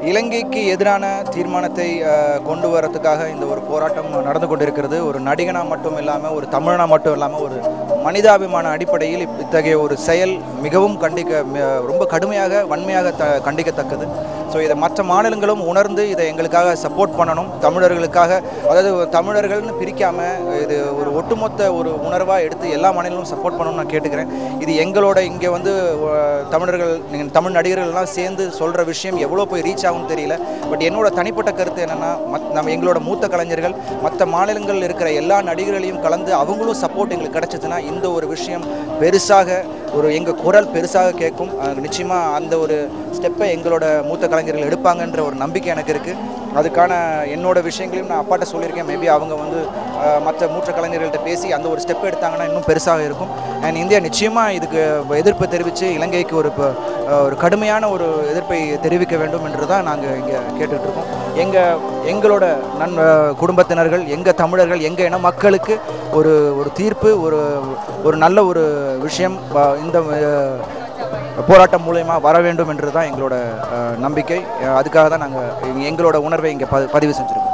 இலங்கைக்கு எதிரான தீர்மானத்தை கொண்டு வரதுக்காக இந்த ஒரு போராட்டம் நடந்து கொண்டிருக்கிறது. ஒரு நடிகனா மட்டும் இல்லாமல், ஒரு தமிழனா மட்டும் இல்லாமல், ஒரு மனிதாபிமான அடிப்படையில் இத்தகைய ஒரு செயல் மிகவும் ரொம்ப கடுமையாக வன்மையாக கண்டிக்கத்தக்கது. ஸோ இதை மற்ற மாநிலங்களும் உணர்ந்து இதை எங்களுக்காக சப்போர்ட் பண்ணணும். தமிழர்களுக்காக, அதாவது தமிழர்கள்னு பிரிக்காமல் இது ஒரு ஒட்டுமொத்த ஒரு உணர்வாக எடுத்து எல்லா மாநிலங்களும் சப்போர்ட் பண்ணணும்னு நான் கேட்டுக்கிறேன். இது எங்களோட இங்கே வந்து தமிழர்கள், தமிழ் நடிகர்கள்லாம் சேர்ந்து சொல்கிற விஷயம் எவ்வளோ போய் ரீச் ஆகும்னு தெரியல. பட் என்னோட தனிப்பட்ட கருத்து என்னென்னா, நம்ம எங்களோட மூத்த கலைஞர்கள் மற்ற மாநிலங்களில் இருக்கிற எல்லா நடிகர்களையும் கலந்து அவங்களும் சப்போர்ட் எங்களுக்கு கிடச்சிதுன்னா இந்த ஒரு விஷயம் பெருசாக எங்கள் குரல் பெருசாக கேட்கும். நிச்சயமாக அந்த ஒரு ஸ்டெப்பை எங்களோட மூத்த கலைஞர்கள் எடுப்பாங்கன்ற ஒரு நம்பிக்கை எனக்கு இருக்குது. அதுக்கான என்னோட விஷயங்களையும் நான் அப்பாட்ட சொல்லியிருக்கேன். மேபி அவங்க வந்து மற்ற மூத்த கலைஞர்கள்ட்ட பேசி அந்த ஒரு ஸ்டெப் எடுத்தாங்கன்னா இன்னும் பெருசாக இருக்கும். அண்ட் இந்தியா நிச்சயமாக இதுக்கு எதிர்ப்பு தெரிவித்து இலங்கைக்கு ஒரு கடுமையான ஒரு எதிர்ப்பை தெரிவிக்க வேண்டும் என்று தான் நாங்கள் இங்கே கேட்டுட்ருக்கோம். எங்களோட குடும்பத்தினர்கள், எங்கள் தமிழர்கள், எங்கள் இன மக்களுக்கு ஒரு தீர்ப்பு, ஒரு நல்ல ஒரு விஷயம் இந்த போராட்டம் மூலயமா வர வேண்டும் என்று தான் எங்களோட நம்பிக்கை. அதுக்காக தான் நாங்கள் எங்களோட உணர்வை இங்கே பதிவு செஞ்சுருக்கோம்.